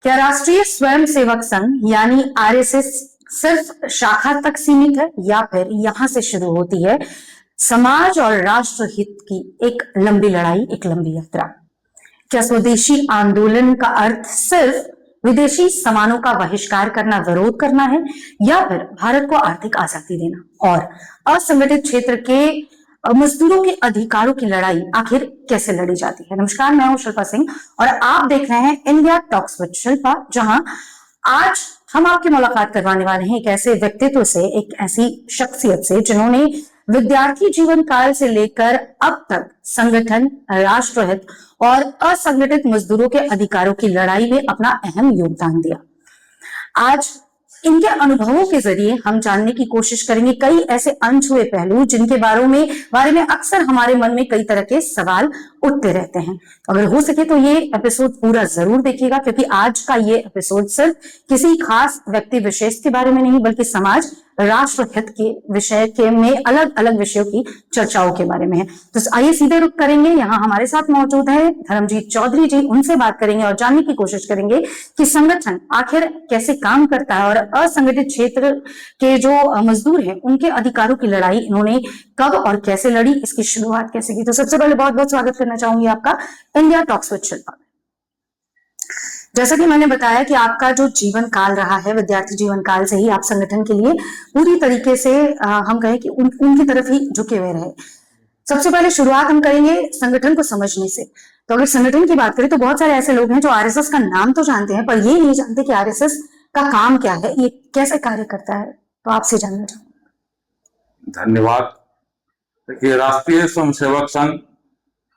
क्या राष्ट्रीय स्वयंसेवक संघ यानी आरएसएस सिर्फ शाखा तक सीमित है या फिर यहां से शुरू होती है समाज और राष्ट्र हित की एक लंबी लड़ाई, एक लंबी यात्रा? क्या स्वदेशी आंदोलन का अर्थ सिर्फ विदेशी सामानों का बहिष्कार करना, विरोध करना है, या फिर भारत को आर्थिक आजादी देना और असंगठित क्षेत्र के मजदूरों के अधिकारों की लड़ाई आखिर कैसे लड़ी जाती है? नमस्कार, मैं हूं शिल्पा सिंह और आप देख रहे हैं इंडिया टॉक्स विद शिल्पा, जहां आज हम आपकी मुलाकात करवाने वाले हैं एक ऐसे व्यक्तित्व से, एक ऐसी शख्सियत से जिन्होंने विद्यार्थी जीवन काल से लेकर अब तक संगठन, राष्ट्रहित और असंगठित मजदूरों के अधिकारों की लड़ाई में अपना अहम योगदान दिया। आज इनके अनुभवों के जरिए हम जानने की कोशिश करेंगे कई ऐसे अनछुए पहलू जिनके बारे में अक्सर हमारे मन में कई तरह के सवाल उठते रहते हैं। अगर हो सके तो ये एपिसोड पूरा जरूर देखिएगा, क्योंकि आज का ये एपिसोड सिर्फ किसी खास व्यक्ति विशेष के बारे में नहीं, बल्कि समाज, राष्ट्र हित के विषय के में अलग अलग विषयों की चर्चाओं के बारे में है। तो आइए सीधे रुख करेंगे, यहाँ हमारे साथ मौजूद है धर्मजीत चौधरी जी। उनसे बात करेंगे और जानने की कोशिश करेंगे कि संगठन आखिर कैसे काम करता है और असंगठित क्षेत्र के जो मजदूर हैं उनके अधिकारों की लड़ाई इन्होंने कब और कैसे लड़ी, इसकी शुरुआत कैसे की। तो सबसे पहले बहुत बहुत स्वागत करना चाहूंगी आपका इंडिया टॉक्स विद शिल्पा। जैसा कि मैंने बताया कि आपका जो जीवन काल रहा है, विद्यार्थी जीवन काल से ही आप संगठन के लिए पूरी तरीके से हम कहें कि उनकी तरफ ही झुके हुए रहे। सबसे पहले शुरुआत हम करेंगे संगठन को समझने से। तो अगर संगठन की बात करें तो बहुत सारे ऐसे लोग हैं जो आरएसएस का नाम तो जानते हैं, पर ये नहीं जानते कि आरएसएस का काम क्या है, ये कैसे कार्य करता है। तो आपसे जानना चाहूंगा। धन्यवाद। देखिए, राष्ट्रीय स्वयंसेवक संघ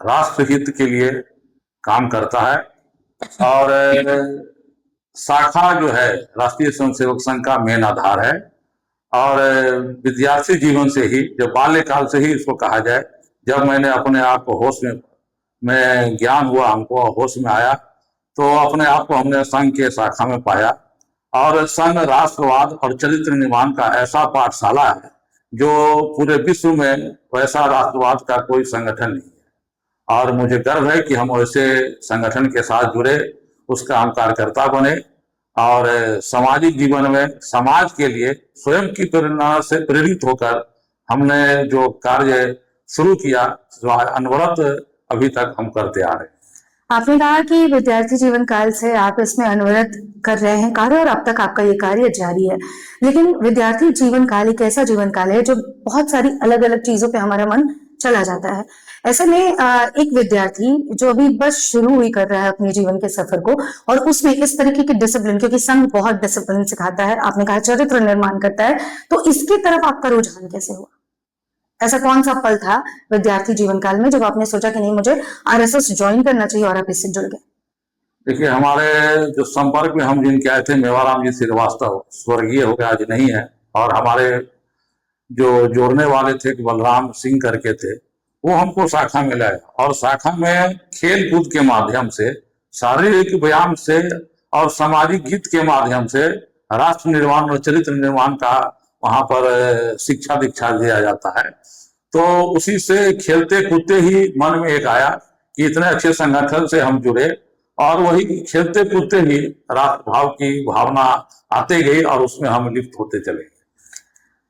राष्ट्रहित के लिए काम करता है और शाखा जो है राष्ट्रीय स्वयंसेवक संघ का मेन आधार है। और विद्यार्थी जीवन से ही, जब बाल्यकाल से ही इसको कहा जाए, जब मैंने अपने आप को होश में ज्ञान हुआ, हमको होश में आया, तो अपने आप को हमने संघ के शाखा में पाया। और संघ राष्ट्रवाद और चरित्र निर्माण का ऐसा पाठशाला है जो पूरे विश्व में वैसा राष्ट्रवाद का कोई संगठन नहीं है। और मुझे गर्व है कि हम ऐसे संगठन के साथ जुड़े, उसका हम कार्यकर्ता बने और सामाजिक जीवन में समाज के लिए स्वयं की प्रेरणा से प्रेरित होकर हमने जो कार्य शुरू किया, जो अनवरत अभी तक हम करते आ रहे हैं। आपने कहा कि विद्यार्थी जीवन काल से आप इसमें अनवरत कर रहे हैं कार्य और अब तक आपका ये कार्य जारी है। लेकिन विद्यार्थी जीवन काल एक ऐसा जीवन काल है जो बहुत सारी अलग अलग चीजों पे हमारा मन चला जाता है। ऐसे में एक विद्यार्थी जो अभी बस शुरू ही कर रहा है अपने जीवन के सफर को, और उसमें इस तरीके की डिसिप्लिन, क्योंकि संघ बहुत डिसिप्लिन सिखाता है, आपने कहा चरित्र निर्माण करता है, तो इसकी तरफ आपका रुझान कैसे हुआ? ऐसा कौन सा पल था विद्यार्थी जीवन काल में जब आपने सोचा कि नहीं, मुझे आरएसएस ज्वाइन करना चाहिए, और आप इससे जुड़ गए? देखिए, हमारे जो संपर्क में हम जिनके आए थे, मेवाराम जी श्रीवास्तव, स्वर्गीय हो गए, आज नहीं है, और हमारे जो जोड़ने वाले थे बलराम सिंह करके थे, वो हमको शाखा में लाए। और शाखा में खेल कूद के माध्यम से, शारीरिक व्यायाम से और सामाजिक गीत के माध्यम से राष्ट्र निर्माण और चरित्र निर्माण का वहां पर शिक्षा दीक्षा दिया जाता है। तो उसी से खेलते कूदते ही मन में एक आया कि इतने अच्छे संगठन से हम जुड़े, और वही खेलते कूदते ही राष्ट्र भाव की भावना आते गई और उसमें हम लिप्त होते चले गए।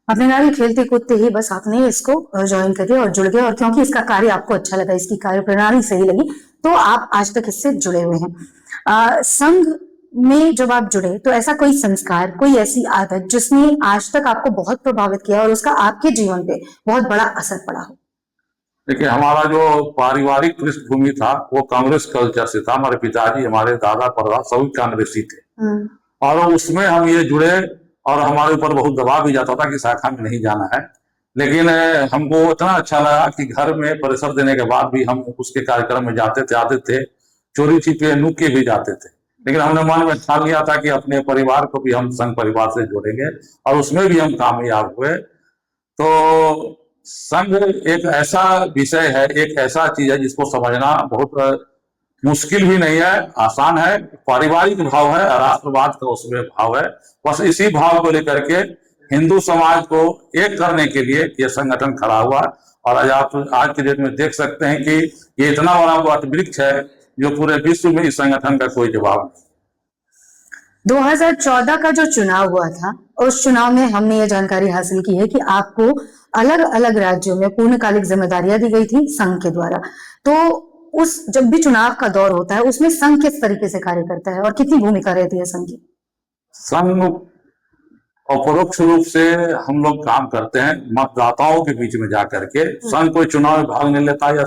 आपने कहा कि खेलते कूदते ही बस आपने इसको ज्वाइन कर दिया और जुड़ गए, और क्योंकि इसका कार्य आपको अच्छा लगा, इसकी कार्य प्रणाली सही लगी, तो आप आज तक इससे जुड़े हुए हैं। संघ में जब आप जुड़े तो ऐसा कोई संस्कार, कोई ऐसी आदत जिसने आज तक आपको बहुत प्रभावित किया और उसका आपके जीवन पे बहुत बड़ा असर पड़ा हो? देखिए, हमारा जो पारिवारिक पृष्ठभूमि था वो कांग्रेस कल्चर से था। हमारे पिताजी, हमारे दादा परदादा सभी कांग्रेसी थे, और उसमें हम ये जुड़े, और हमारे ऊपर बहुत दबाव भी जाता था कि शाखा में नहीं जाना है। लेकिन हमको इतना अच्छा लगा कि घर में परिसर देने के बाद भी हम उसके कार्यक्रम में जाते थे, आते थे, चोरी छिपे नुक के भी जाते थे। लेकिन हमने मन में ठान लिया था कि अपने परिवार को भी हम संघ परिवार से जोड़ेंगे, और उसमें भी हम कामयाब हुए। तो संघ एक ऐसा विषय है, एक ऐसा चीज है जिसको समझना बहुत मुश्किल भी नहीं है, आसान है। पारिवारिक भाव है, राष्ट्रवाद का उसमें भाव है। बस इसी भाव को लेकर के हिंदू समाज को एक करने के लिए ये संगठन खड़ा हुआ। और आज के डेट में देख सकते हैं कि ये इतना बड़ा वट वृक्ष है जो पूरे विश्व में इस संगठन का कोई जवाब नहीं। 2014 का जो चुनाव हुआ था, उस चुनाव में हमने ये जानकारी हासिल की है कि आपको अलग अलग राज्यों में पूर्णकालिक जिम्मेदारियां दी गई थी संघ के द्वारा। तो उस जब भी चुनाव का दौर होता है उसमें संघ किस तरीके से कार्य करता है और कितनी भूमिका रहती है संघ की? संघ अपरोक्ष रूप से हम लोग काम करते हैं मतदाताओं के बीच में जा करके। संघ कोई चुनाव में भाग नहीं लेता या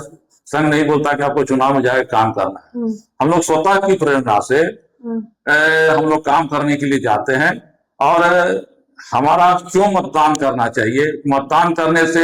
संघ नहीं बोलता कि आपको चुनाव में जाकर काम करना है। हम लोग स्वतः की प्रेरणा से हम लोग काम करने के लिए जाते हैं। और हमारा क्यों मतदान करना चाहिए, मतदान करने से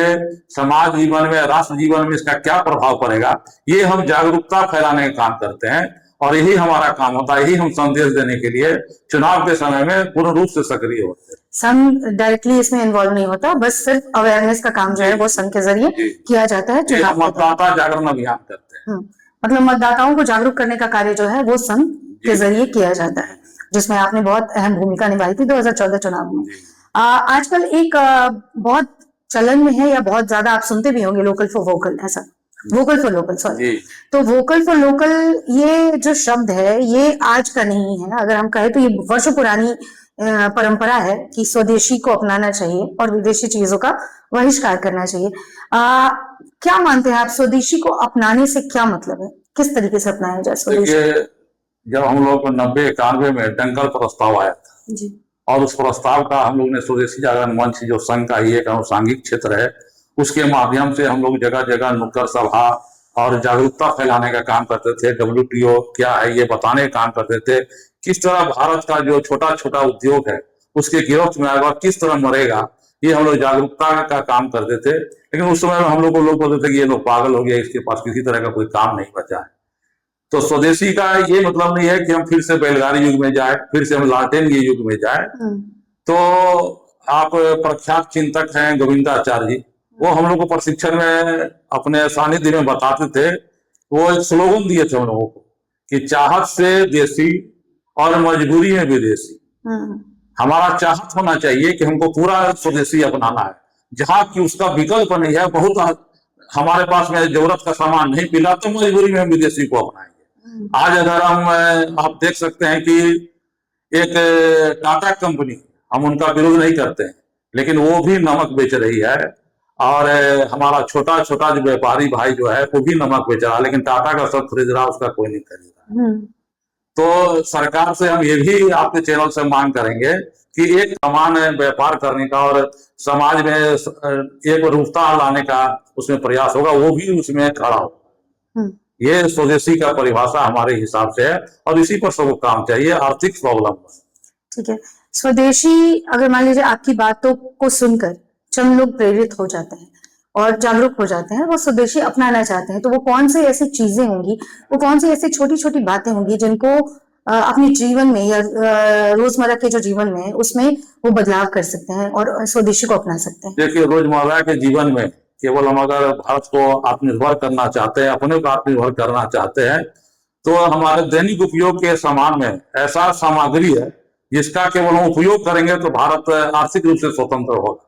समाज जीवन में, राष्ट्र जीवन में इसका क्या प्रभाव पड़ेगा, ये हम जागरूकता फैलाने का काम करते हैं। और यही हमारा काम होता है, यही हम संदेश देने के लिए चुनाव के समय में पूर्ण रूप से सक्रिय होते हैं। संघ डायरेक्टली इसमें इन्वॉल्व नहीं होता, बस सिर्फ अवेयरनेस का काम जो है वो संघ के जरिए किया जाता है। चुनाव मतदाता जागरण अभियान करते हैं। मतलब मतदाताओं को जागरूक करने का कार्य जो है वो संघ के जरिए किया जाता है, जिसमें आपने बहुत अहम भूमिका निभाई थी 2014 चुनाव में। आजकल एक बहुत चलन में है या बहुत ज्यादा आप सुनते भी होंगे लोकल फॉर वोकल, ऐसा वोकल फॉर लोकल, सॉरी। तो वोकल फॉर लोकल ये जो शब्द है ये आज का नहीं है, अगर हम कहें तो ये वर्षों पुरानी परंपरा है कि स्वदेशी को अपनाना चाहिए और विदेशी चीजों का बहिष्कार करना चाहिए। क्या मानते हैं आप, स्वदेशी को अपनाने से क्या मतलब है, किस तरीके से अपनाया जाए स्वदेशी? जब हम लोग को 90-91 में डंकल प्रस्ताव आया था जी, और उस प्रस्ताव का हम लोग ने स्वदेशी जागरण मंच, जो संघ का ही एक अनुसांगिक क्षेत्र है, उसके माध्यम से हम लोग जगह जगह नुक्कड़ सभा और जागरूकता फैलाने का काम करते थे। WTO क्या है ये बताने का काम करते थे। किस तरह भारत का जो छोटा छोटा उद्योग है उसके गिरफ्त में आएगा, किस तरह मरेगा, ये हम लोग जागरूकता का काम करते थे। लेकिन उस समय में हम लोग को लोग बोलते थे कि ये लोग पागल हो गया, इसके पास किसी तरह का कोई काम नहीं बचा है। तो स्वदेशी का ये मतलब नहीं है कि हम फिर से बैलगाड़ी युग में जाए, फिर से हम लालटेन के युग में जाए। तो आप प्रख्यात चिंतक हैं गोविंदाचार्य जी, वो हम लोग को प्रशिक्षण में अपने सानिध्य में बताते थे। वो एक स्लोगन दिए थे हम लोगों को कि चाहत से देसी और मजबूरी में विदेशी। हमारा चाहत होना चाहिए कि हमको पूरा स्वदेशी अपनाना है, जहां की उसका विकल्प नहीं है, बहुत हमारे पास में जरूरत का सामान नहीं मिला तो मजबूरी में हम विदेशी को अपनाएंगे। आज अगर हम आप देख सकते हैं कि एक टाटा कंपनी, हम उनका विरोध नहीं करते हैं, लेकिन वो भी नमक बेच रही है। और हमारा छोटा छोटा जो व्यापारी भाई जो है वो भी नमक बेच रहा है, लेकिन टाटा का सब खरीद रहा, उसका कोई नहीं खरीद रहा। तो सरकार से हम ये भी आपके चैनल से मांग करेंगे कि एक समान व्यापार करने का और समाज में एक रूपता लाने का उसमें प्रयास होगा, वो भी उसमें खड़ा होगा। ये स्वदेशी का परिभाषा हमारे हिसाब से है और इसी पर सबको काम चाहिए, आर्थिक स्वावलंबन। ठीक है, स्वदेशी अगर मान लीजिए आपकी बातों को सुनकर चंद लोग प्रेरित हो जाते हैं और जागरूक हो जाते हैं, वो स्वदेशी अपनाना चाहते हैं, तो वो कौन सी ऐसी चीजें होंगी, वो कौन सी ऐसी छोटी छोटी बातें होंगी जिनको अपने जीवन में या रोजमर्रा के जो जीवन में उसमें वो बदलाव कर सकते हैं और स्वदेशी को अपना सकते हैं? देखिए, रोजमर्रा के जीवन में केवल हम अगर भारत को आत्मनिर्भर करना चाहते हैं, अपने को आत्मनिर्भर करना चाहते हैं, तो हमारे दैनिक उपयोग के सामान में ऐसा सामग्री है जिसका केवल हम उपयोग करेंगे तो भारत आर्थिक रूप से स्वतंत्र होगा।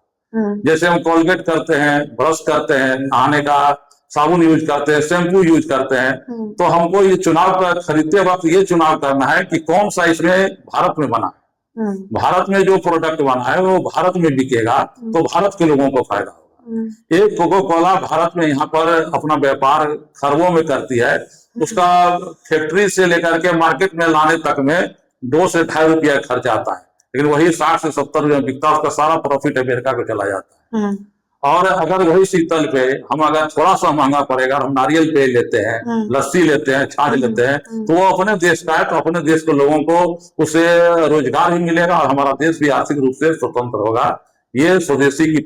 जैसे हम कोलगेट करते हैं, ब्रश करते हैं, नहाने का साबुन यूज करते हैं, शैम्पू यूज करते हैं, तो हमको ये चुनाव का खरीदते वक्त ये चुनाव करना है कि कौन सा इसमें भारत में बना है। भारत में जो प्रोडक्ट बना है वो भारत में बिकेगा तो भारत के लोगों को फायदा होगा। एक कोको कोला भारत में यहाँ पर अपना व्यापार खरबों में करती है, उसका फैक्ट्री से लेकर के मार्केट में लाने तक में 2 से 2.5 रुपया खर्च आता है, लेकिन वही 60 से 70 रुपया बिकता है, उसका सारा प्रॉफिट अमेरिका को चला जाता है। और अगर वही शीतल पे हम अगर थोड़ा सा महंगा पड़ेगा, हम नारियल पे लेते हैं, लस्सी लेते हैं, छाछ लेते हैं, तो वो अपने देश का है, तो अपने देश के लोगों को उसे रोजगार भी मिलेगा और हमारा देश भी आर्थिक रूप से स्वतंत्र होगा। ये स्वदेशी की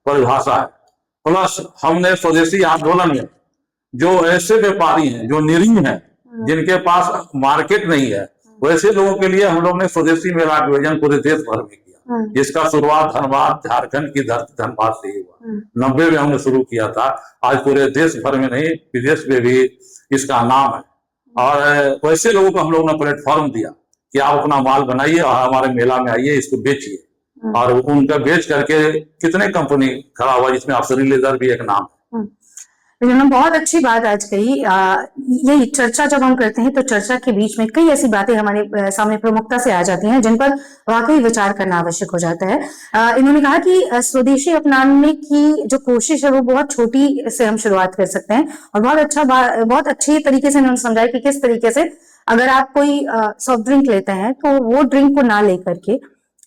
परिभाषा है। प्लस हमने स्वदेशी आंदोलन में जो ऐसे व्यापारी हैं जो निरीह हैं, जिनके पास मार्केट नहीं है, वैसे लोगों के लिए हम लोग ने स्वदेशी मेला का आयोजन पूरे देश भर में किया, जिसका शुरुआत धनबाद, झारखंड की धरती धनबाद से ही हुआ। 90 में हमने शुरू किया था। आज पूरे देश भर में नहीं, विदेश में भी इसका नाम है। और वैसे लोगों को हम लोग ने प्लेटफॉर्म दिया कि आप अपना माल बनाइए और हमारे मेला में आइए, इसको बेचिए। और उनका बेच करके कितने कंपनी खड़ा हुआ, जिसमें अफसरी लेदर भी एक नाम है। तो उन्होंने बहुत अच्छी बात आज कही। यही चर्चा जब हम करते हैं तो चर्चा के बीच में कई ऐसी बातें हमारे सामने प्रमुखता से आ जाती हैं जिन पर वाकई विचार करना आवश्यक हो जाता है। इन्होंने कहा कि स्वदेशी अपनाने की जो कोशिश है वो बहुत छोटी से हम शुरुआत कर सकते हैं, और बहुत अच्छे तरीके से उन्होंने समझाया कि किस तरीके से अगर आप कोई सॉफ्ट ड्रिंक लेते हैं तो वो ड्रिंक को ना लेकर के,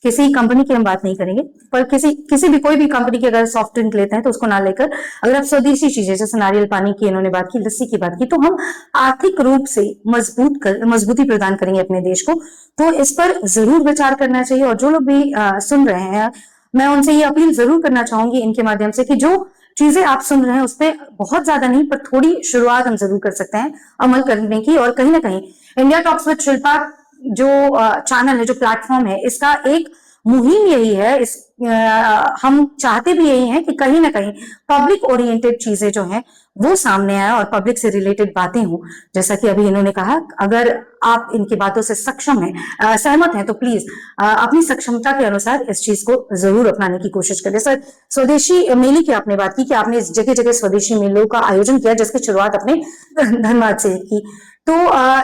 किसी कंपनी की हम बात नहीं करेंगे, पर किसी भी कोई भी कंपनी की अगर सॉफ्ट ड्रिंक लेते हैं तो उसको ना लेकर अगर आप स्वदेशी चीजें, जैसे नारियल पानी की इन्होंने बात की, लस्सी की बात की, तो हम आर्थिक रूप से मजबूती प्रदान करेंगे अपने देश को। तो इस पर जरूर विचार करना चाहिए, और जो लोग भी सुन रहे हैं, मैं उनसे ये अपील जरूर करना चाहूंगी इनके माध्यम से कि जो चीजें आप सुन रहे हैं उसपे बहुत ज्यादा नहीं पर थोड़ी शुरुआत हम जरूर कर सकते हैं अमल करने की। और कहीं ना कहीं इंडिया टॉक्स विद शिल्पा जो चैनल है, जो प्लेटफॉर्म है, इसका एक मुहिम यही है, हम चाहते भी यही हैं कि कहीं ना कहीं पब्लिक ओरिएंटेड चीजें जो हैं वो सामने आए और पब्लिक से रिलेटेड बातें हों। जैसा कि अभी इन्होंने कहा, अगर आप इनकी बातों से सक्षम हैं, सहमत हैं, तो प्लीज अपनी सक्षमता के अनुसार इस चीज को जरूर अपनाने की कोशिश करें। सर, स्वदेशी मेले की आपने बात की कि आपने जगह जगह स्वदेशी मेलों का आयोजन किया, जिसकी शुरुआत अपने धनबाद से की, तो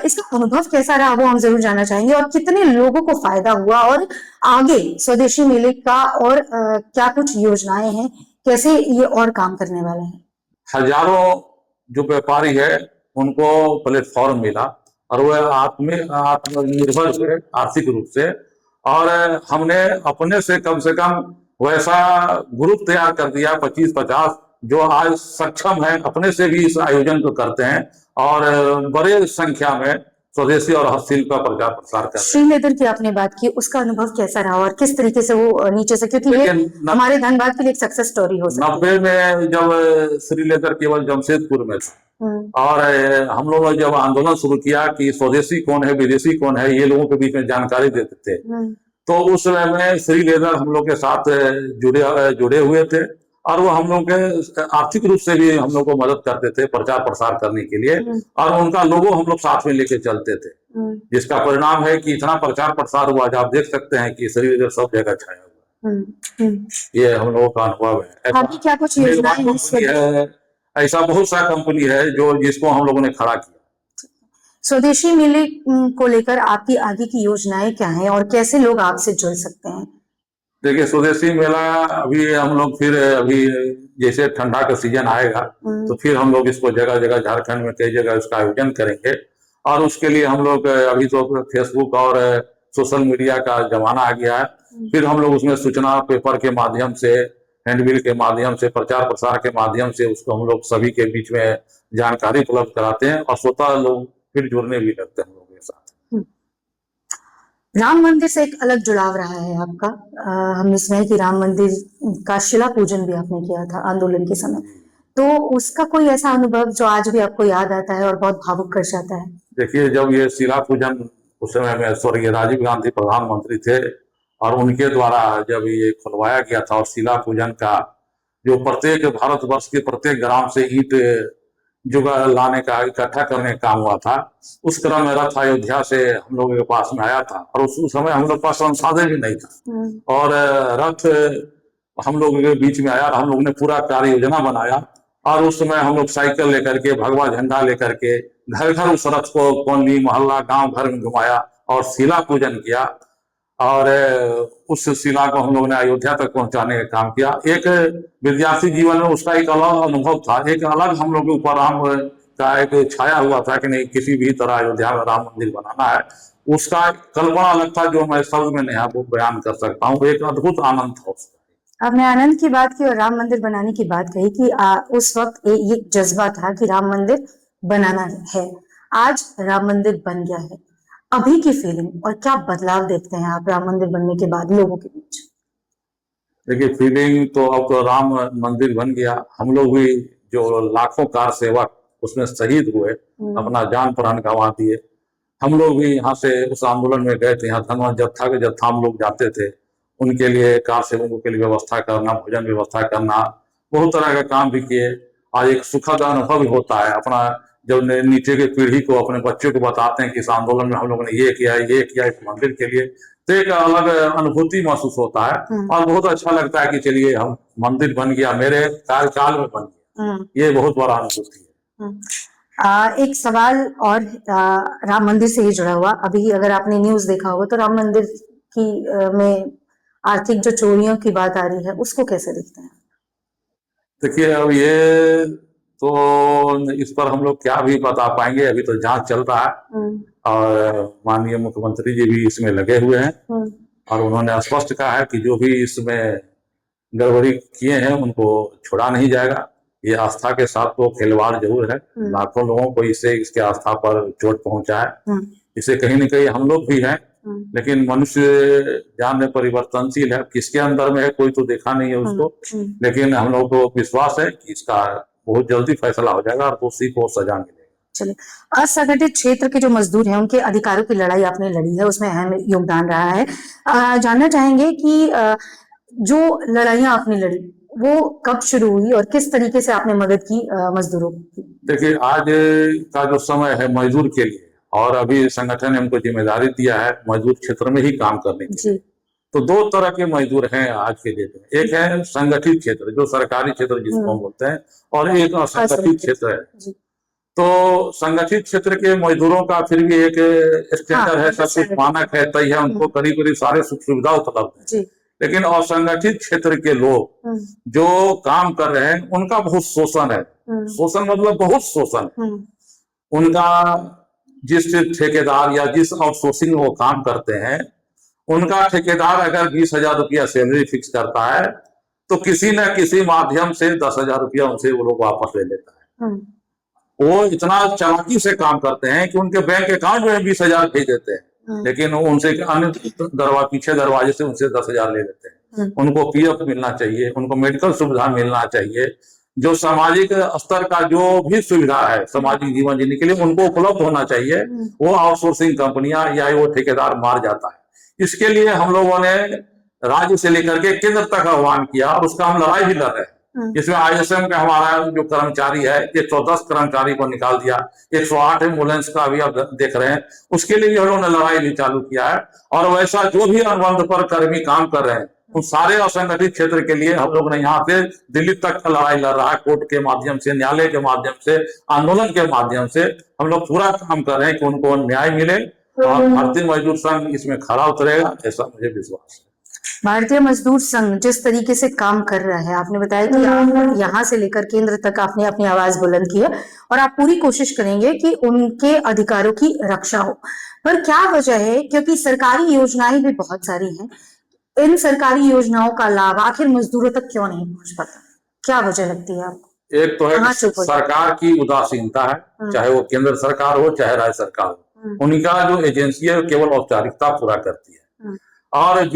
इसका अनुभव कैसा रहा वो हम जरूर जानना चाहेंगे, और कितने लोगों को फायदा हुआ, और आगे स्वदेशी मेले का और क्या कुछ योजनाएं हैं, कैसे ये और काम करने वाला है। हजारों जो व्यापारी है उनको प्लेटफॉर्म मिला, और वह आत्मनिर्भर हुए आर्थिक रूप से, और हमने अपने से कम वैसा ग्रुप तैयार कर दिया 25-50 जो आज सक्षम है, अपने से भी इस आयोजन को करते हैं, और बड़े संख्या में स्वदेशी और हस्तशिल्प का प्रचार प्रसार कर रहे हैं। श्रीलेदर की आपने बात की, उसका अनुभव कैसा रहा और किस तरीके से वो नीचे से, क्योंकि ये हमारे धनबाद के लिए एक सक्सेस स्टोरी हो सकती है। 90 में जब श्रीलेदर केवल जमशेदपुर में था, और हम लोगों ने जब आंदोलन शुरू किया कि स्वदेशी कौन है विदेशी कौन है, ये लोगों के बीच में जानकारी देते थे, तो उस समय में श्रीलेदर हम लोग के साथ जुड़े हुए थे, और वो हम लोग के आर्थिक रूप से भी हम लोग को मदद करते थे प्रचार प्रसार करने के लिए, और उनका लोगो हम लोग साथ में लेके चलते थे, जिसका परिणाम है कि इतना प्रचार प्रसार हुआ। आप देख सकते हैं कि श्रीलेदर सब जगह छाया हुआ। ये हम लोगों का अनुभव है। अभी क्या कुछ योजनाएं है, ऐसा बहुत सा कंपनी है जिसको हम लोगों ने खड़ा किया। स्वदेशी मेले को लेकर आपकी आगे की योजनाएं क्या हैं, और कैसे लोग आपसे जुड़ सकते हैं। देखिए, स्वदेशी मेला अभी हम लोग फिर अभी जैसे ठंडा का सीजन आएगा तो फिर हम लोग इसको जगह जगह झारखंड में कई जगह इसका आयोजन करेंगे, और उसके लिए हम लोग अभी तो फेसबुक और सोशल मीडिया का जमाना आ गया है, फिर हम लोग उसमें सूचना पेपर के माध्यम से, हैंडबिल के माध्यम से, प्रचार प्रसार के माध्यम से उसको हम लोग सभी के बीच में जानकारी उपलब्ध कराते हैं, और स्वतः लोग फिर जुड़ने भी लगते हैं हम लोगों के साथ। राम मंदिर से एक अलग जुड़ाव रहा है आपका। हमने सुना है कि राम मंदिर का शिला पूजन भी आपने किया था आंदोलन के समय, तो उसका कोई ऐसा अनुभव जो आज भी आपको याद आता है और बहुत भावुक कर जाता है। देखिए, जब ये शिला पूजन, उस समय में स्वर्गीय राजीव गांधी प्रधानमंत्री थे, और उनके द्वारा जब ये खुलवाया गया था, और शिला पूजन का जो प्रत्येक भारतवर्ष के प्रत्येक ग्राम से ईंट जुगाड़ लाने का, इकट्ठा करने का काम हुआ था, उस क्रम में रथ अयोध्या से हम लोगों के पास में आया था, और उस समय हम लोग पास संसाधन भी नहीं था, और रथ हम लोगों के बीच में आया, हम लोग ने पूरा कार्य योजना बनाया, और उस समय हम लोग साइकिल लेकर के, भगवा झंडा लेकर के घर घर उस रथ को कॉलोनी मोहल्ला गांव घर में घुमाया और शिला पूजन किया, और उस शिला को हम लोग ने अयोध्या तक पहुंचाने का काम किया। एक विद्यार्थी जीवन में उसका एक अलग अनुभव था, एक अलग हम लोग के ऊपर राम का एक छाया हुआ था कि नहीं, किसी भी तरह अयोध्या में राम मंदिर बनाना है। उसका कल्पना अलग था जो मैं शब्द में नहीं आपको बयान कर सकता हूँ। एक अद्भुत आनंद था उसका। आपने आनंद की बात की और राम मंदिर बनाने की बात कही कि उस वक्त ये जज्बा था कि राम मंदिर बनाना है। आज राम मंदिर बन गया है, अभी की फीलिंग और क्या बदलाव देखते हैं आप राम मंदिर बनने के बाद लोगों के बीच। देखिए, फीलिंग तो अब तो राम मंदिर बन गया, हम लोग भी जो लाखों कार सेवक उसमें शहीद हुए, अपना जान प्राण गंवा दिए, हम लोग भी यहाँ से उस आंदोलन में गए थे। यहाँ धनबाद जत्था के जत्था हम लोग जाते थे, उनके लिए कार सेवकों के लिए व्यवस्था करना, भोजन व्यवस्था करना, बहुत तरह का काम भी किए। आज एक सुखद अनुभव होता है अपना, जब नीचे की पीढ़ी को, अपने बच्चों को बताते हैं कि इस आंदोलन में हम लोगों ने ये किया इस मंदिर के लिए, तो एक अलग अनुभूति महसूस होता है, और बहुत अच्छा लगता है कि चलिए हम मंदिर बन गया, मेरे कार्यकाल में बन गया। ये बहुत बड़ा अनुभूति है। एक सवाल और राम मंदिर से ही जुड़ा हुआ, अभी अगर आपने न्यूज देखा होगा तो राम मंदिर की में आर्थिक जो चोरियों की बात आ रही है उसको कैसे देखते हैं? देखिए, अब ये तो इस पर हम लोग क्या भी बता पाएंगे, अभी तो जांच चल रहा है और माननीय मुख्यमंत्री जी भी इसमें लगे हुए हैं और उन्होंने स्पष्ट कहा है कि जो भी इसमें गड़बड़ी किए हैं उनको छोड़ा नहीं जाएगा। ये आस्था के साथ तो खिलवाड़ जरूर है, लाखों लोगों को इससे इसके आस्था पर चोट पहुंचा है। इसे कहीं न कहीं हम लोग भी हैं, लेकिन मनुष्य जान में परिवर्तनशील है, किसके अंदर में है कोई तो देखा नहीं है उसको, लेकिन हम लोग को विश्वास है कि इसका बहुत जल्दी फैसला हो जाएगा और दोषी को सजा मिलेगी। चलिए, असंगठित क्षेत्र के जो मजदूर हैं उनके अधिकारों की लड़ाई आपने लड़ी है, उसमें अहम योगदान रहा है। जानना चाहेंगे कि जो लड़ाइयां आपने लड़ी वो कब शुरू हुई और किस तरीके से आपने मदद की मजदूरों की? देखिए, आज का जो समय है मजदूर के लिए, और अभी संगठन ने हमको जिम्मेदारी दिया है मजदूर क्षेत्र में ही काम करने की, तो दो तरह के मजदूर हैं आज के डेट में। एक है संगठित क्षेत्र, जो सरकारी क्षेत्र जिसको हम बोलते हैं, और एक असंगठित क्षेत्र है। तो संगठित क्षेत्र के मजदूरों का फिर भी एक स्टैंडर्ड है, सब कुछ मानक है, तय है, उनको करीब करीब सारे सुख सुविधा उपलब्ध है। लेकिन असंगठित क्षेत्र के लोग जो काम कर रहे हैं उनका बहुत शोषण है। शोषण मतलब बहुत शोषण। उनका जिस ठेकेदार या जिस आउटसोर्सिंग वो काम करते हैं, उनका ठेकेदार अगर 20,000 रुपया सैलरी फिक्स करता है तो किसी न किसी माध्यम से 10,000 रुपया उनसे वो लोग वापस ले लेता है। वो इतना चालाकी से काम करते हैं कि उनके बैंक अकाउंट में 20,000 भेज देते हैं, लेकिन वो उनसे अन्य पीछे दरवाजे से उनसे 10,000 ले लेते हैं। उनको पीएफ मिलना चाहिए, उनको मेडिकल सुविधा मिलना चाहिए, जो सामाजिक स्तर का जो भी सुविधा है सामाजिक जीवन जीने के लिए उनको उपलब्ध होना चाहिए। वो आउटसोर्सिंग कंपनियां या वो ठेकेदार मार जाता है। इसके लिए हम लोगों ने राज्य से लेकर के केंद्र तक आह्वान किया और उसका हम लड़ाई भी लड़ रहे हैं। इसमें आईएसएम का हमारा जो कर्मचारी है 110 कर्मचारी को निकाल दिया, 108 एम्बुलेंस का भी आप देख रहे हैं, उसके लिए भी हम लोगों ने लड़ाई भी चालू किया है। और वैसा जो भी अनुबंध पर कर्मी काम कर रहे हैं उन सारे असंगठित क्षेत्र के लिए हम लोग ने यहाँ से दिल्ली तक का लड़ाई लड़ रहा है, कोर्ट के माध्यम से, न्यायालय के माध्यम से, आंदोलन के माध्यम से हम लोग पूरा काम कर रहे हैं कि उनको न्याय मिले और भारतीय मजदूर संघ इसमें खरा उतरेगा, ऐसा मुझे विश्वास है। भारतीय मजदूर संघ जिस तरीके से काम कर रहा है, आपने बताया कि आप यहाँ से लेकर केंद्र तक आपने अपनी आवाज बुलंद की है और आप पूरी कोशिश करेंगे कि उनके अधिकारों की रक्षा हो, पर क्या वजह है, क्योंकि सरकारी योजनाएं भी बहुत सारी हैं, इन सरकारी योजनाओं का लाभ आखिर मजदूरों तक क्यों नहीं पहुंच पाता? क्या वजह लगती है आपको? एक तो है सरकार की उदासीनता है, चाहे वो केंद्र सरकार हो चाहे राज्य सरकार हो, उनका जो एजेंसी है केवल औपचारिकता पूरा करती है। और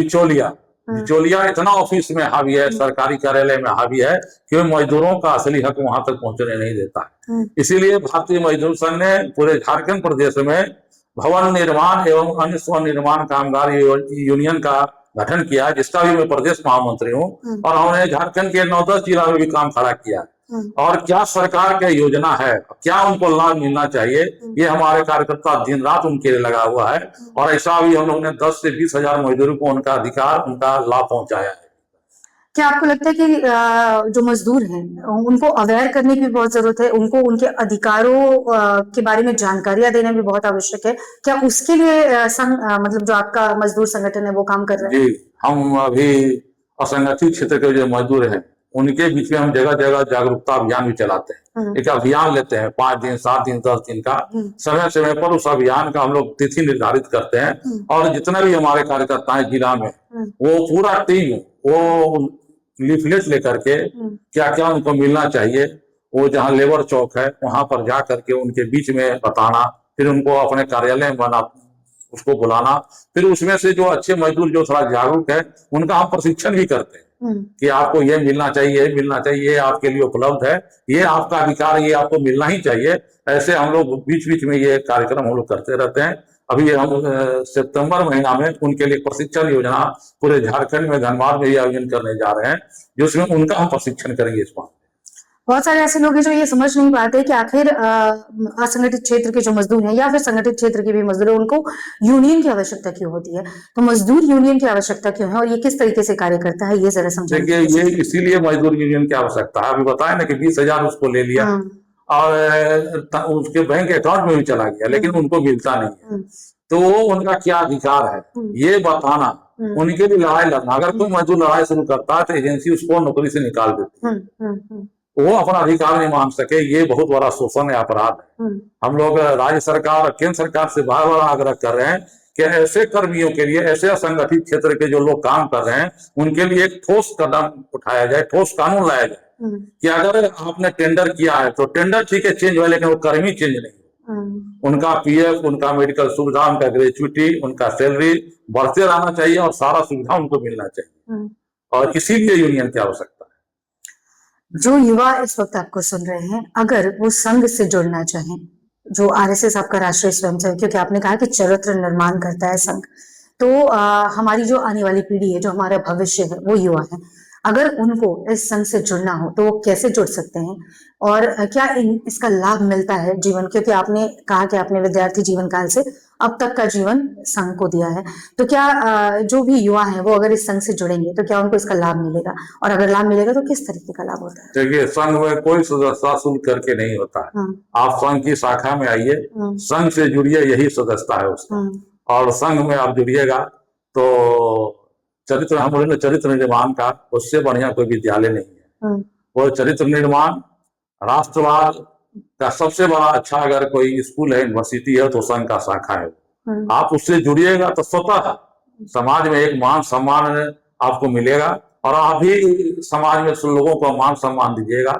बिचौलिया इतना ऑफिस में हावी है, सरकारी कार्यालय में हावी है कि मजदूरों का असली हक वहां तक पहुंचने नहीं देता है। इसीलिए भारतीय मजदूर संघ ने पूरे झारखंड प्रदेश में भवन निर्माण एवं अन्य स्वनिर्माण कामगार यूनियन का गठन किया, जिसका भी मैं प्रदेश महामंत्री हूँ, और हमने झारखंड के 9-10 जिला में भी काम खड़ा किया। और क्या सरकार की योजना है, क्या उनको लाभ मिलना चाहिए, ये हमारे कार्यकर्ता दिन रात उनके लिए लगा हुआ है। और ऐसा भी हम लोग ने 10 से 20,000 मजदूरों को उनका अधिकार, उनका लाभ पहुंचाया है। क्या आपको लगता है कि जो मजदूर हैं उनको अवेयर करने की बहुत जरूरत है, उनको उनके अधिकारों के बारे में जानकारियां देना भी बहुत आवश्यक है? क्या उसके लिए मतलब जो आपका मजदूर संगठन है वो काम कर रहा है? जी, हम अभी असंगठित क्षेत्र के जो मजदूर हैं उनके बीच में हम जगह जगह जागरूकता अभियान भी चलाते हैं। एक अभियान लेते हैं 5 दिन 7 दिन 10 दिन का, समय समय पर उस अभियान का हम लोग तिथि निर्धारित करते हैं। और जितने भी हमारे कार्यकर्ता हैं जिला में, वो पूरा टीम वो लीफलेट लेकर के क्या क्या उनको मिलना चाहिए, वो जहाँ लेबर चौक है वहां पर जा करके उनके बीच में बताना, फिर उनको अपने कार्यालय में उसको बुलाना, फिर उसमें से जो अच्छे मजदूर जो थोड़ा जागरूक है उनका हम प्रशिक्षण भी करते हैं कि आपको ये मिलना चाहिए, ये मिलना चाहिए, ये आपके लिए उपलब्ध है, ये आपका अधिकार, ये आपको मिलना ही चाहिए। ऐसे हम लोग बीच बीच में ये कार्यक्रम हम लोग करते रहते हैं। अभी हम सितंबर महीना में उनके लिए प्रशिक्षण योजना पूरे झारखंड में धनबाद में ही आयोजन करने जा रहे हैं, जिसमें उनका हम प्रशिक्षण करेंगे इस बार। बहुत सारे ऐसे लोग हैं जो ये समझ नहीं पाते कि आखिर असंगठित क्षेत्र के जो मजदूर हैं या फिर संगठित क्षेत्र के भी मजदूर हैं, उनको यूनियन की आवश्यकता क्यों होती है। तो मजदूर यूनियन की आवश्यकता क्यों है और ये किस तरीके से कार्य करता है, ये जरा समझाइए। देखिए, ये इसीलिए मजदूर यूनियन की आवश्यकता है। अभी बताया ना कि 20,000 उसको ले लिया और उसके बैंक अकाउंट में भी चला गया, लेकिन उनको मिलता नहीं है। तो वो उनका क्या अधिकार है ये बताना, उनके लिए लड़ाई लड़ना। अगर कोई मजदूर लड़ाई शुरू करता है तो एजेंसी उसको नौकरी से निकाल देती है। वो अपना अधिकार नहीं मान सके, ये बहुत बड़ा शोषण है, अपराध है। हम लोग राज्य सरकार और केंद्र सरकार से बार बार आग्रह कर रहे हैं कि ऐसे कर्मियों के लिए, ऐसे असंगठित क्षेत्र के जो लोग काम कर रहे हैं, उनके लिए एक ठोस कदम उठाया जाए, ठोस कानून लाया जाए कि अगर आपने टेंडर किया है तो टेंडर ठीक है चेंज हुआ, लेकिन वो कर्मी चेंज नहीं। उनका पीएफ, उनका मेडिकल सुविधा, उनका ग्रेजुइटी, उनका सैलरी बढ़ते रहना चाहिए और सारा सुविधा उनको मिलना चाहिए। और इसीलिए यूनियन की आवश्यकता है। जो युवा इस वक्त आपको सुन रहे हैं, अगर वो संघ से जुड़ना चाहें, जो आरएसएस आपका राष्ट्रीय स्वयंसेवक, क्योंकि आपने कहा कि चरित्र निर्माण करता है संघ, तो हमारी जो आने वाली पीढ़ी है, जो हमारा भविष्य है, वो युवा है। अगर उनको इस संघ से जुड़ना हो तो वो कैसे जुड़ सकते हैं और क्या इसका लाभ मिलता है जीवन, क्योंकि आपने कहा कि आपने विद्यार्थी जीवन काल से अब तक का जीवन संघ को दिया है, तो क्या जो भी युवा है वो अगर इस संघ से जुड़ेंगे तो क्या उनको इसका लाभ मिलेगा, और अगर लाभ मिलेगा तो किस तरीके का लाभ होता है? देखिए, संघ में कोई सदस्यता शुल्क करके नहीं होता है। आप संघ की शाखा में आइए, संघ से जुड़िए, यही सदस्यता है उसका। और संघ में आप जुड़िएगा तो चरित्र, हम बोले चरित्र निर्माण का, उससे बढ़िया कोई विद्यालय नहीं है। वो चरित्र निर्माण, राष्ट्रवाद का सबसे बड़ा अच्छा अगर कोई स्कूल है, यूनिवर्सिटी है, तो संघ का शाखा है। आप उससे जुड़िएगा तो स्वतः समाज में एक मान सम्मान आपको मिलेगा और आप भी समाज में लोगों को मान सम्मान दीजिएगा।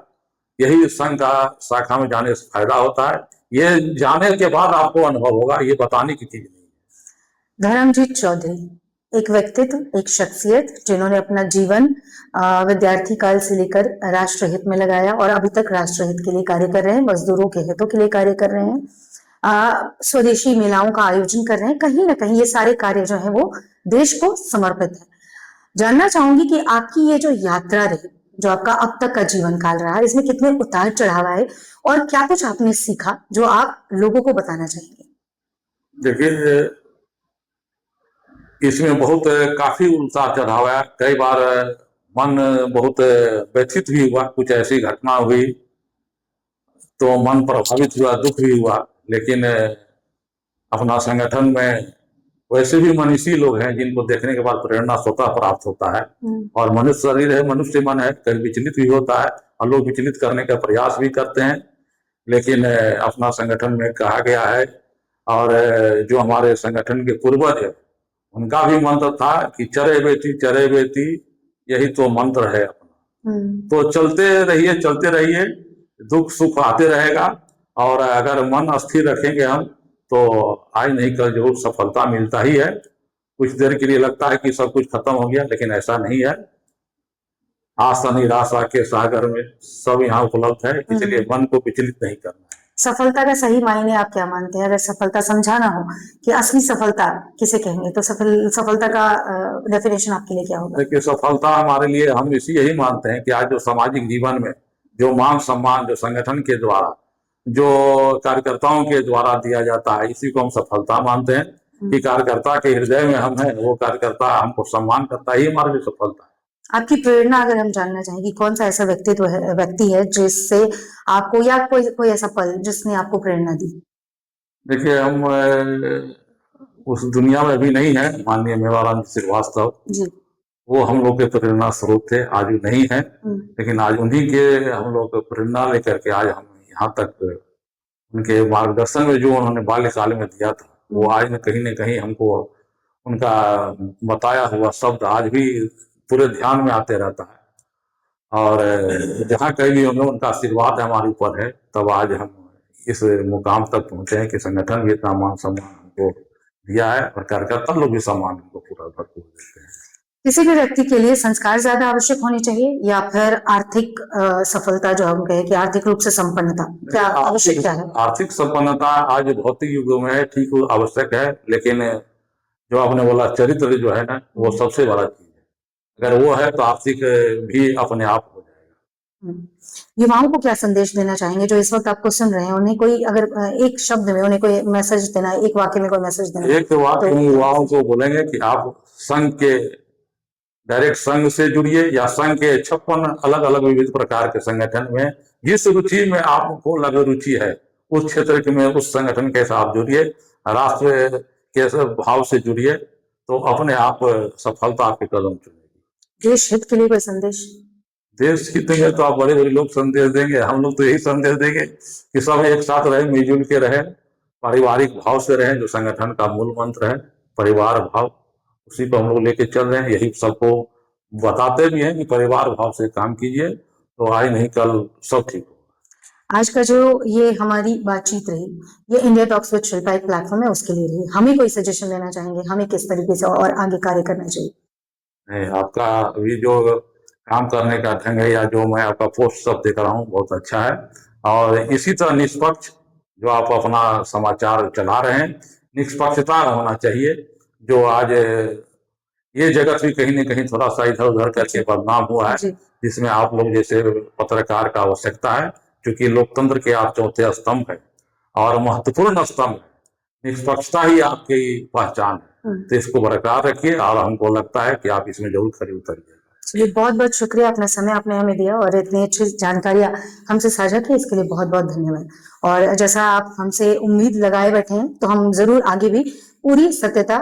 यही संघ का शाखा में जाने से फायदा होता है। ये जाने के बाद आपको अनुभव होगा, ये बताने की चीज नहीं है। धर्मजीत चौधरी एक व्यक्तित्व, एक शख्सियत जिन्होंने अपना जीवन विद्यार्थी काल से लेकर राष्ट्रहित में लगाया और अभी तक राष्ट्रहित के लिए कार्य कर रहे हैं, मजदूरों के हितों के लिए कार्य कर रहे हैं, स्वदेशी मेलाओं का आयोजन कर रहे हैं। कहीं ना कहीं ये सारे कार्य जो है वो देश को समर्पित है। जानना चाहूंगी कि आपकी ये जो यात्रा रही, जो आपका अब तक का जीवन काल रहा, इसमें कितने उतार चढ़ाव आए और क्या कुछ आपने सीखा जो आप लोगों को बताना चाहेंगे? देखिए, इसमें बहुत काफी उतार चढ़ाव है। कई बार मन बहुत व्यथित भी हुआ, कुछ ऐसी घटना हुई तो मन प्रभावित हुआ, दुख भी हुआ। लेकिन अपना संगठन में वैसे भी मनीषी लोग हैं जिनको देखने के बाद प्रेरणा स्वतः प्राप्त होता है। और मनुष्य शरीर है, मनुष्य मन है, कभी विचलित भी होता है और लोग विचलित करने का प्रयास भी करते हैं। लेकिन अपना संगठन में कहा गया है, और जो हमारे संगठन के पूर्वज है उनका भी मंत्र था कि चरे बेटी यही तो मंत्र है अपना। तो चलते रहिए, दुख सुख आते रहेगा। और अगर मन स्थिर रखेंगे हम तो आज नहीं कल जरूर सफलता मिलता ही है। कुछ देर के लिए लगता है कि सब कुछ खत्म हो गया, लेकिन ऐसा नहीं है। आशा निराशा के सागर में सब यहाँ उपलब्ध है, इसलिए मन को विचलित नहीं करना है। सफलता का सही मायने आप क्या मानते हैं? अगर सफलता समझाना हो कि असली सफलता किसे कहेंगे तो सफलता का डेफिनेशन आपके लिए क्या होगा? देखिए, सफलता हमारे लिए, हम यही मानते हैं कि आज जो सामाजिक जीवन में जो मान सम्मान जो संगठन के द्वारा, जो कार्यकर्ताओं के द्वारा दिया जाता है, इसी को हम सफलता मानते हैं। कि कार्यकर्ता के हृदय में हम हैं, वो कार्यकर्ता हमको सम्मान करता ही हमारे लिए सफलता है। आपकी प्रेरणा अगर हम जानना चाहें कि कौन सा ऐसा व्यक्ति है जिससे आपको, या कोई ऐसा पल जिसने आपको प्रेरणा दी? देखिए, हम उस दुनिया में अभी नहीं है, माननीय मेवाराम श्रीवास्तव जी, वो हम लोग के प्रेरणा स्रोत थे, आज भी नहीं है। लेकिन आज उन्हीं के हम लोग प्रेरणा लेकर के आज हम यहाँ तक, उनके मार्गदर्शन में जो उन्होंने बाल्यकाल में दिया था, वो आज न कहीं हमको उनका बताया हुआ शब्द आज भी पूरे ध्यान में आते रहता है। और जहाँ कहीं भी होंगे उनका आशीर्वाद हमारे ऊपर है, तब आज हम इस मुकाम तक पहुंचे हैं कि संगठन भी इतना मान सम्मान हमको दिया है और कार्यकर्ता लोग भी सम्मान हमको पूरा भरपूर देते हैं। किसी भी व्यक्ति के लिए संस्कार ज्यादा आवश्यक होनी चाहिए या फिर आर्थिक सफलता, जो हम कहें कि आर्थिक रूप से संपन्नता, क्या आवश्यक क्या है? आर्थिक संपन्नता आज भौतिक युगों में ठीक आवश्यक है, लेकिन जो आपने बोला चरित्र जो है ना, वो सबसे बड़ा चीज है। अगर वो है तो आर्थिक भी अपने आप हो युवाओं को क्या संदेश देना चाहेंगे जो इस वक्त आपको सुन रहे हैं? उन्हें कोई अगर एक शब्द में उन्हें कोई मैसेज देना है, एक वाक्य में कोई मैसेज देना है, एक बात हम युवाओं को बोलेंगे कि आप संघ के डायरेक्ट संघ से जुड़िए या संघ के 56 अलग अलग विविध प्रकार के संगठन में जिस रुचि में आपको लग रुचि है उस क्षेत्र के में उस संगठन के साथ जुड़िए, राष्ट्र के भाव से जुड़िए, तो अपने आप सफलता आपके कदम चुनेगी। देश हित के लिए कोई संदेश? देश हित में तो आप बड़े बड़े लोग संदेश देंगे, हम लोग तो यही संदेश देंगे कि सब एक साथ रहे, मिलजुल के रहे, पारिवारिक भाव से रहे, जो संगठन का मूल मंत्र है परिवार भाव, उसी को हम लोग लेके चल रहे हैं। यही सबको बताते भी हैं कि परिवार भाव से काम कीजिए तो आज नहीं कल सब ठीक हो। आज का जो ये हमारी बातचीत रही, ये इंडिया टॉक्स विद शिल्पा एक प्लेटफॉर्म है, उसके लिए रही। हमें कोई सजेशन देना चाहेंगे, हमें किस तरीके से और आगे कार्य करना चाहिए? नहीं, आपका अभी जो काम करने का ढंग है या जो मैं आपका पोस्ट सब देख रहा हूँ बहुत अच्छा है, और इसी तरह निष्पक्ष जो आप अपना समाचार चला रहे हैं, निष्पक्षता होना चाहिए। जो आज ये जगत भी कहीं न कहीं थोड़ा सा इधर उधर करके बदनाम हुआ है, जी। जिसमें आप लोग जैसे पत्रकार का आवश्यकता है, क्योंकि लोकतंत्र के आप चौथे स्तंभ है और महत्वपूर्ण स्तंभ है। निष्पक्षता ही आपकी पहचान है, तो इसको बरकरार रखिए और हमको लगता है कि आप इसमें जरूर खरे उतरिए। चलिए, बहुत बहुत शुक्रिया, अपना समय आपने हमें दिया और इतनी अच्छी जानकारियां हमसे साझा की, इसके लिए बहुत बहुत धन्यवाद। और जैसा आप हमसे उम्मीद लगाए बैठे हैं, तो हम जरूर आगे भी पूरी सत्यता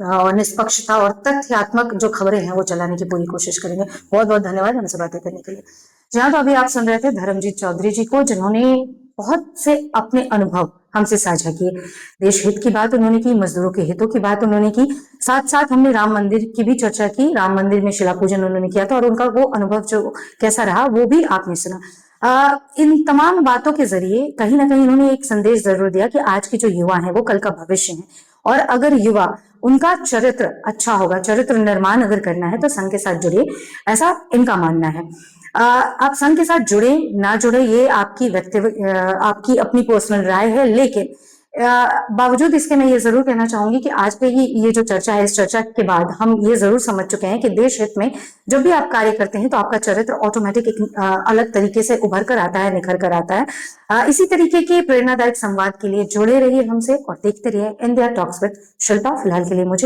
और निष्पक्षता और तथ्यात्मक जो खबरें हैं वो चलाने की पूरी कोशिश करेंगे। बहुत बहुत धन्यवाद हमसे बातें करने के लिए। जहां तो अभी आप सुन रहे थे धर्मजीत चौधरी जी को, जिन्होंने बहुत से अपने अनुभव हमसे साझा किए। देश हित की बात उन्होंने की, मजदूरों के हितों की बात उन्होंने की, साथ साथ हमने राम मंदिर की भी चर्चा की। राम मंदिर में शिला पूजन उन्होंने किया था और उनका वो अनुभव जो कैसा रहा वो भी आपने सुना। इन तमाम बातों के जरिए कहीं ना कहीं उन्होंने एक संदेश जरूर दिया कि आज के जो युवा हैं वो कल का भविष्य है, और अगर युवा उनका चरित्र अच्छा होगा, चरित्र निर्माण अगर करना है तो संघ के साथ जुड़िए, ऐसा इनका मानना है। आप संघ के साथ जुड़े ना जुड़े ये आपकी आपकी अपनी पर्सनल राय है, लेकिन बावजूद इसके मैं ये जरूर कहना चाहूंगी कि आज पे ये जो चर्चा है, इस चर्चा के बाद हम ये जरूर समझ चुके हैं कि देश हित में जब भी आप कार्य करते हैं तो आपका चरित्र ऑटोमेटिक एक अलग तरीके से उभर कर आता है, निखर कर आता है। इसी तरीके के प्रेरणादायक संवाद के लिए जुड़े रहिए हमसे और देखते रहिए इंडिया टॉक्स विद शिल्पा। फिलहाल के लिए मुझे